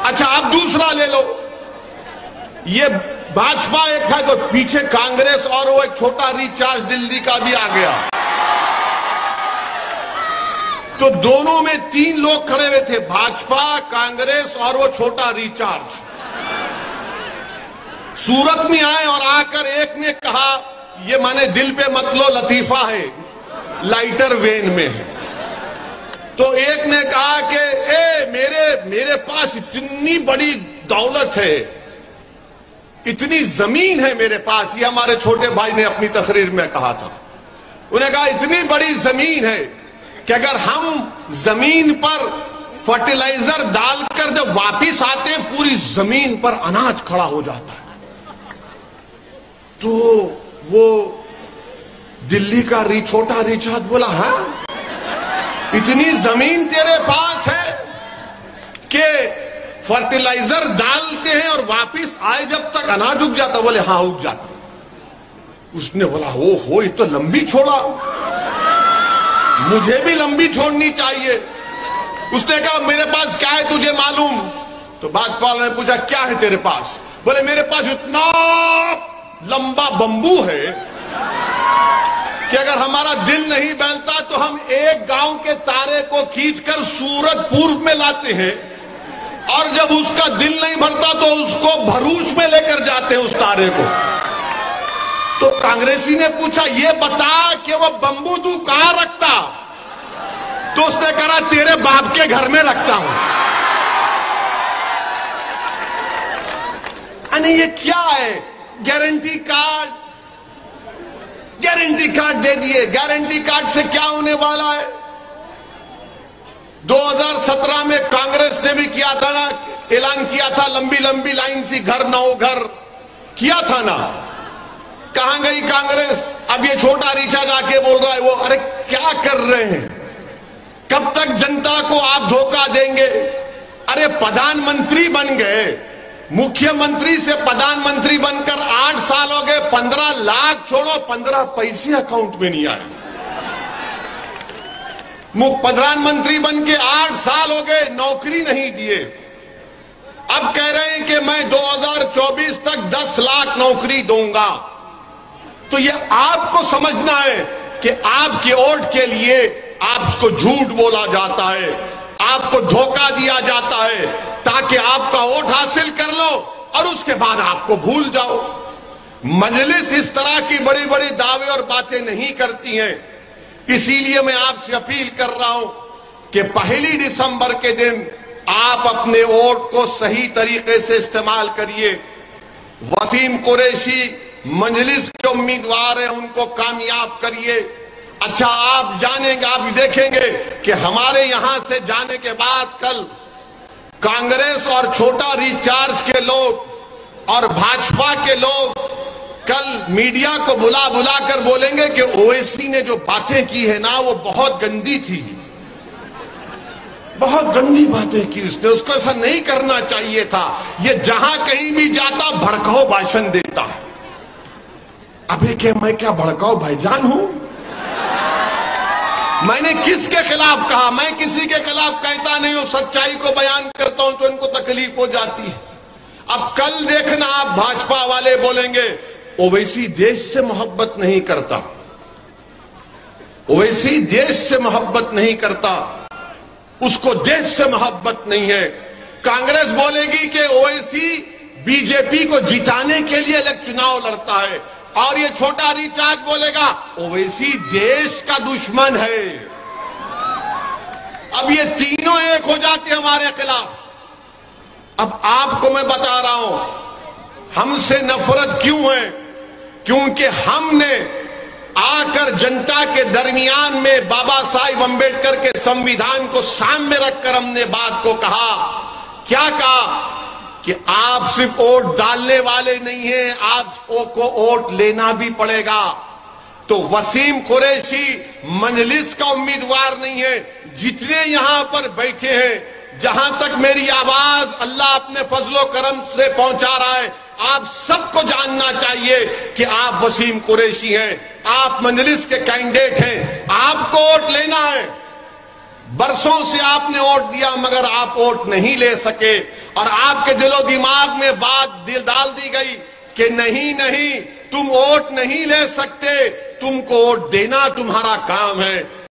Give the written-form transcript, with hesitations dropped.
अच्छा आप दूसरा ले लो, ये भाजपा एक है तो पीछे कांग्रेस और वो एक छोटा रिचार्ज दिल्ली का भी आ गया, तो दोनों में 3 लोग खड़े हुए थे, भाजपा, कांग्रेस और वो छोटा रिचार्ज। सूरत में आए और आकर एक ने कहा, ये माने दिल पे मत लो, लतीफा है, लाइटर वेन में है। तो एक ने कहा कि मेरे पास इतनी बड़ी दौलत है, इतनी जमीन है मेरे पास, ये हमारे छोटे भाई ने अपनी तकरीर में कहा था। उन्हें कहा इतनी बड़ी जमीन है कि अगर हम जमीन पर फर्टिलाइजर डालकर जब वापिस आते हैं पूरी जमीन पर अनाज खड़ा हो जाता है। तो वो दिल्ली का छोटा रिचार्ज बोला, हाँ इतनी जमीन तेरे पास है कि फर्टिलाइजर डालते हैं और वापिस आए जब तक अनाज उग जाता? बोले हाँ उग जाता। उसने बोला ओ ये तो लंबी छोड़ा, मुझे भी लंबी छोड़नी चाहिए। उसने कहा मेरे पास क्या है तुझे मालूम? तो भाजपा वाले ने पूछा क्या है तेरे पास? बोले मेरे पास इतना लंबा बंबू है कि अगर हमारा दिल नहीं बहलता तो हम एक गांव के तारे को खींचकर सूरत पूर्व में लाते हैं, और जब उसका दिल नहीं भरता तो उसको भरूच में लेकर जाते हैं उस तारे को। तो कांग्रेसी ने पूछा ये बता कि वो बंबू तू कहां रखता? तो उसने कहा तेरे बाप के घर में रखता हूं। अरे ये क्या है? गारंटी कार्ड दे दिए। गारंटी कार्ड से क्या होने वाला है? 2017 में कांग्रेस ने भी किया था ना, ऐलान किया था, लंबी लंबी लाइन थी, घर 9 घर किया था ना। कहां गई कांग्रेस? अब ये छोटा रिचार्ज आके बोल रहा है वो, अरे क्या कर रहे हैं? कब तक जनता को आप धोखा देंगे? अरे प्रधानमंत्री बन गए, मुख्यमंत्री से प्रधानमंत्री बनकर 8 साल हो गए, 15 लाख छोड़ो 15 पैसे अकाउंट में नहीं आए। प्रधानमंत्री बन के 8 साल हो गए, नौकरी नहीं दिए। अब कह रहे हैं कि मैं 2024 तक 10 लाख नौकरी दूंगा। तो ये आपको समझना है कि आपके वोट के लिए आपको झूठ बोला जाता है, आपको धोखा दिया जाता है ताकि आपका वोट हासिल कर लो और उसके बाद आपको भूल जाओ। मजलिस इस तरह की बड़ी बड़ी दावे और बातें नहीं करती हैं। इसीलिए मैं आपसे अपील कर रहा हूं कि 1 दिसंबर के दिन आप अपने वोट को सही तरीके से इस्तेमाल करिए। वसीम कुरैशी मजलिस के उम्मीदवार हैं, उनको कामयाब करिए। अच्छा आप जानेंगे, आप देखेंगे कि हमारे यहां से जाने के बाद कल कांग्रेस और छोटा रिचार्ज के लोग और भाजपा के लोग कल मीडिया को बुला बुला कर बोलेंगे कि ओवैसी ने जो बातें की है ना वो बहुत गंदी थी, बहुत गंदी बातें की उसने, उसको ऐसा नहीं करना चाहिए था। ये जहां कहीं भी जाता भड़काऊ भाषण देता है। अबे क्या मैं क्या भड़काऊ भाईजान हूं? मैंने किसके खिलाफ कहा? मैं किसी के खिलाफ कहता नहीं हूं, सच्चाई को बयान करता हूं तो इनको तकलीफ हो जाती है। अब कल देखना आप भाजपा वाले बोलेंगे ओवैसी देश से मोहब्बत नहीं करता, ओवैसी देश से मोहब्बत नहीं करता, उसको देश से मोहब्बत नहीं है। कांग्रेस बोलेगी कि ओवैसी बीजेपी को जिताने के लिए चुनाव लड़ता है, और ये छोटा रिचार्ज बोलेगा ओवैसी देश का दुश्मन है। अब ये तीनों एक हो जाते हैं हमारे खिलाफ। अब आपको मैं बता रहा हूं हमसे नफरत क्यों है, क्योंकि हमने आकर जनता के दरमियान में बाबा साहिब अम्बेडकर के संविधान को सामने रखकर हमने बात को कहा। क्या कहा कि आप सिर्फ वोट डालने वाले नहीं हैं, आपको वोट लेना भी पड़ेगा। तो वसीम कुरैशी मजलिस का उम्मीदवार नहीं है, जितने यहां पर बैठे हैं, जहां तक मेरी आवाज अल्लाह अपने फजलो करम से पहुंचा रहा है, आप सबको जानना चाहिए कि आप वसीम कुरैशी हैं, आप मजलिस के कैंडिडेट हैं, आपको वोट लेना है। बरसों से आपने वोट दिया मगर आप वोट नहीं ले सके, और आपके दिलो दिमाग में बात दिल डाल दी गई कि नहीं नहीं तुम वोट नहीं ले सकते, तुमको वोट देना तुम्हारा काम है।